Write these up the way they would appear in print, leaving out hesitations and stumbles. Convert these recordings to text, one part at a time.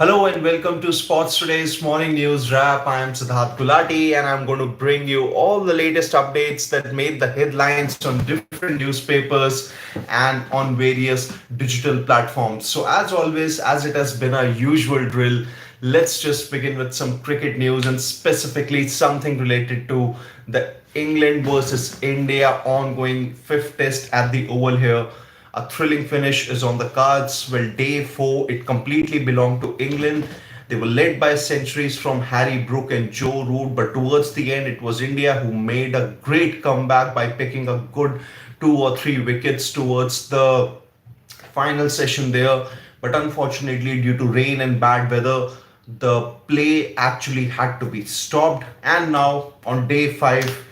Hello and welcome to Sports Today's Morning News Wrap. I am Siddharth Gulati and I'm going to bring you all the latest updates that made the headlines on different newspapers and on various digital platforms. So, as always, as it has been our usual drill, let's just begin with some cricket news and specifically something related to the England versus India ongoing fifth test at the Oval here. A thrilling finish is on the cards. Well, day four, it completely belonged to England. They were led by centuries from Harry Brook and Joe Root, but towards the end, it was India who made a great comeback by picking a good two or three wickets towards the final session there. But unfortunately, due to rain and bad weather, the play actually had to be stopped. And now, on day five,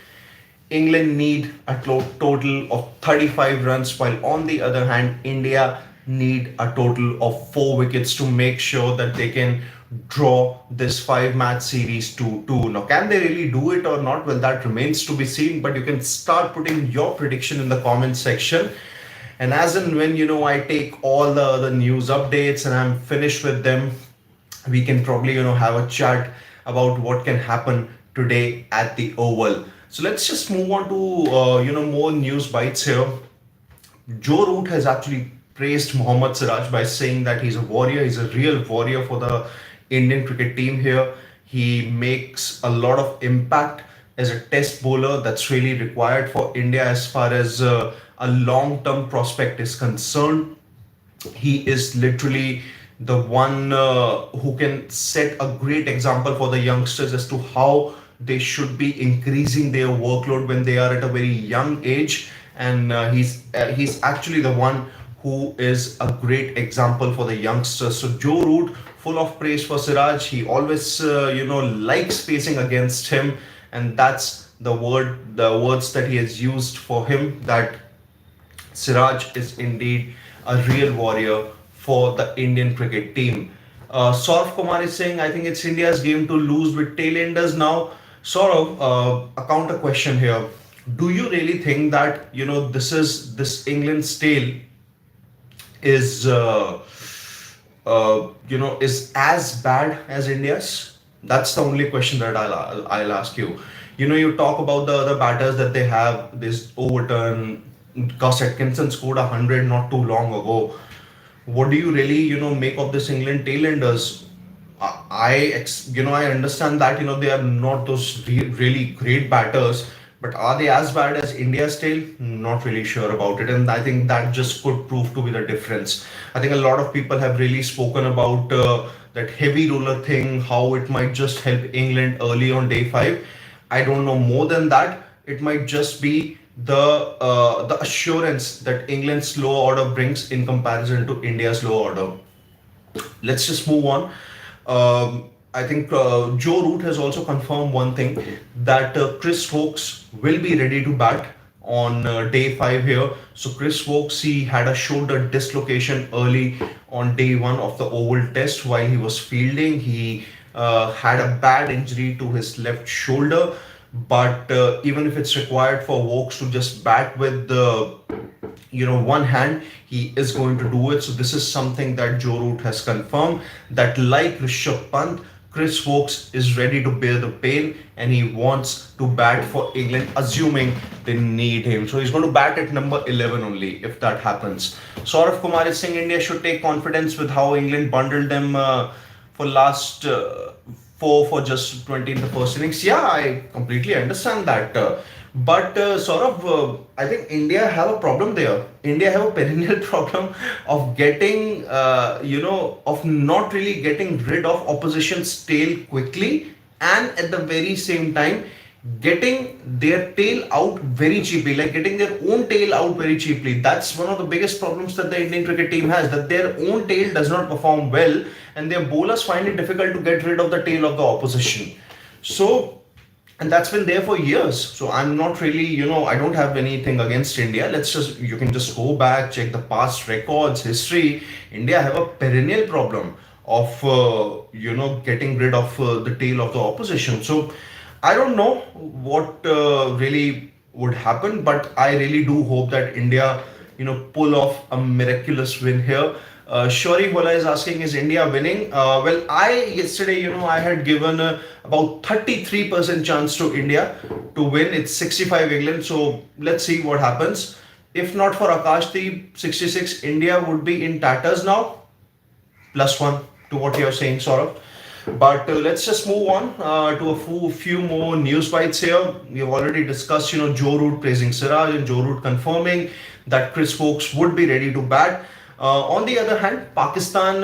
England need a total of 35 runs, while on the other hand, India need a total of 4 wickets to make sure that they can draw this five-match series to 2. Now, can they really do it or not? Well, that remains to be seen, but you can start putting your prediction in the comment section. And as and when I take all the news updates and I'm finished with them, we can probably have a chat about what can happen today at the Oval. So let's just move on to more news bites here. Joe Root has actually praised Mohammad Siraj by saying that he's a warrior, he's a real warrior for the Indian cricket team here. He makes a lot of impact as a test bowler that's really required for India as far as a long term prospect is concerned. He is literally the one who can set a great example for the youngsters as to how they should be increasing their workload when they are at a very young age. And he's actually the one who is a great example for the youngsters. So Joe Root, full of praise for Siraj. He always likes facing against him, and that's the words that he has used for him, that Siraj is indeed a real warrior for the Indian cricket team. Saurav Kumar is saying, I think it's India's game to lose with tailenders now. Saurav, a counter question here. Do you really think that this England's tail is is as bad as India's? That's the only question that I'll ask you. You talk about the other batters that they have. This Overton, Gus Atkinson scored 100 not too long ago. What do you really make of this England tailenders? I understand that they are not those really great batters, but are they as bad as India's tail? Not really sure about it, and I think that just could prove to be the difference. I think a lot of people have really spoken about that heavy roller thing, how it might just help England early on day five. I don't know more than that. It might just be the assurance that England's slow order brings in comparison to India's low order. Let's just move on. I think Joe Root has also confirmed one thing, that Chris Stokes will be ready to bat on day five here. So Chris Stokes, he had a shoulder dislocation early on day one of the Oval Test while he was fielding. He had a bad injury to his left shoulder, but even if it's required for Stokes to just bat with the one hand, he is going to do it. So this is something that Joe Root has confirmed, that like Rishabh Pant, Chris Stokes is ready to bear the pain and he wants to bat for England, assuming they need him. So he's going to bat at number 11 only if that happens. Saurav Kumar is saying India should take confidence with how England bundled them for last four for just 20 in the first innings. Yeah, I completely understand that. But sort of, I think India have a problem there. India have a perennial problem of getting, of not really getting rid of opposition's tail quickly, and at the very same time getting their tail out very cheaply, like getting their own tail out very cheaply. That's one of the biggest problems that the Indian cricket team has, that their own tail does not perform well, and their bowlers find it difficult to get rid of the tail of the opposition. So, and that's been there for years. So I'm not really, I don't have anything against India. You can just go back, check the past records, history. India have a perennial problem of, getting rid of the tail of the opposition. So I don't know what really would happen, but I really do hope that India, pull off a miraculous win here. Shori Hola is asking, is India winning? Well, I yesterday, I had given about 33% chance to India to win. It's 65 England. So let's see what happens. If not for Akashdeep 66, India would be in tatters now. +1 to what you're saying, Saurabh. But let's just move on to a few more news bites here. We have already discussed, Joe Root praising Siraj and Joe Root confirming that Chris Stokes would be ready to bat. On the other hand, Pakistan,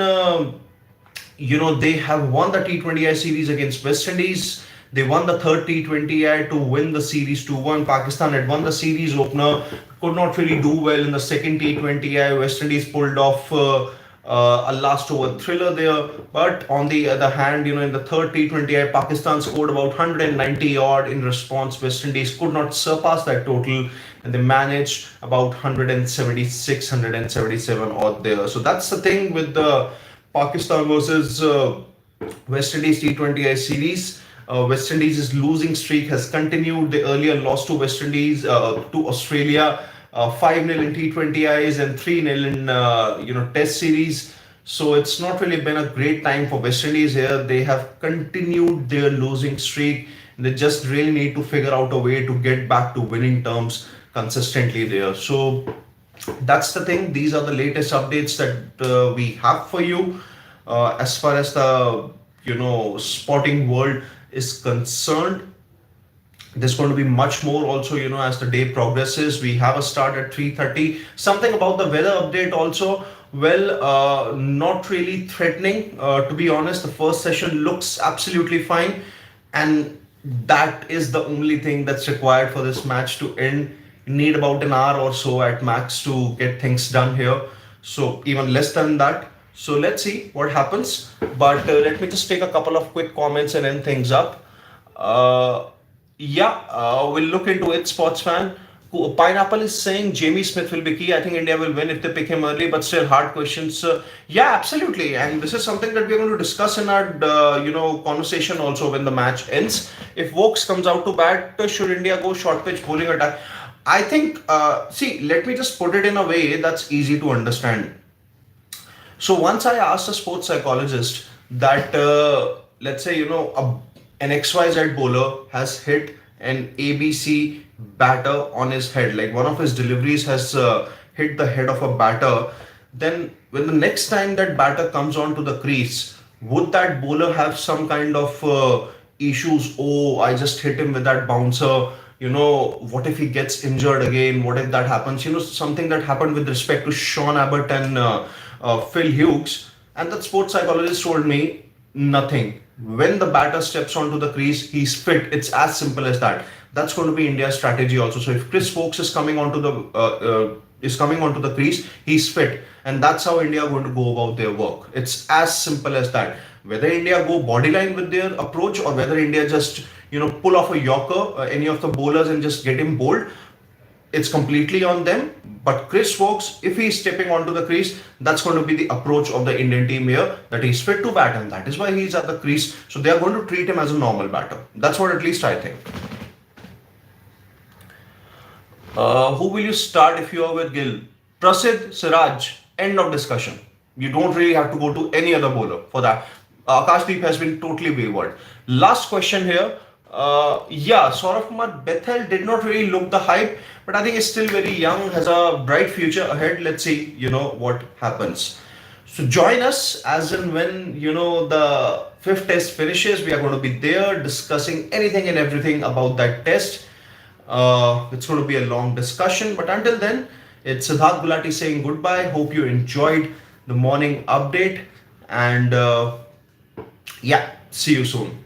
they have won the T20I series against West Indies. They won the third T20I to win the series 2-1. Pakistan had won the series opener, could not really do well in the second T20I. West Indies pulled off a last over thriller there. But on the other hand, in the third T20I, Pakistan scored about 190 odd. In response, West Indies could not surpass that total, and they managed about 176, 177 odd there. So that's the thing with the Pakistan versus West Indies T20I series. West Indies' losing streak has continued. The earlier loss to West Indies, to Australia, 5-0 in T20Is and 3-0 in Test series. So it's not really been a great time for West Indies here. They have continued their losing streak. They just really need to figure out a way to get back to winning terms consistently there. So that's the thing. These are the latest updates that we have for you as far as the sporting world is concerned. There's going to be much more also, as the day progresses. We have a start at 3:30. Something about the weather update also. Well, not really threatening. To be honest, the first session looks absolutely fine, and that is the only thing that's required for this match to end. You need about an hour or so at max to get things done here. So even less than that. So let's see what happens. But let me just take a couple of quick comments and end things up. We'll look into it, sports fan. Pineapple is saying Jamie Smith will be key. I think India will win if they pick him early, but still hard questions. Yeah, absolutely. And this is something that we're going to discuss in our, conversation also when the match ends. If Vokes comes out to bat, should India go short pitch bowling attack? I think, let me just put it in a way that's easy to understand. So once I asked a sports psychologist that, let's say, an XYZ bowler has hit an ABC batter on his head, like one of his deliveries has hit the head of a batter, then when the next time that batter comes onto the crease, would that bowler have some kind of issues? Oh, I just hit him with that bouncer. What if he gets injured again? What if that happens? Something that happened with respect to Sean Abbott and Phil Hughes. And that sports psychologist told me nothing. When the batter steps onto the crease, he's fit. It's as simple as that. That's going to be India's strategy also. So if Chris Stokes is coming onto the crease, he's fit, and that's how India are going to go about their work. It's as simple as that. Whether India go bodyline with their approach or whether India just pull off a Yorker, any of the bowlers, and just get him bowled, it's completely on them. But Chris Stokes, if he's stepping onto the crease, that's going to be the approach of the Indian team here, that he's fit to bat, and that is why he's at the crease. So they are going to treat him as a normal batter. That's what at least I think. Who will you start if you are with Gill? Prasidh, Siraj, end of discussion. You don't really have to go to any other bowler for that. Akashdeep has been totally wayward. Last question here. Saurav Kumar Bethel did not really look the hype, but I think he's still very young, has a bright future ahead. Let's see, what happens. So join us as and when, the fifth test finishes. We are going to be there discussing anything and everything about that test. It's going to be a long discussion, but until then, it's Siddharth Gulati saying goodbye. Hope you enjoyed the morning update, and see you soon.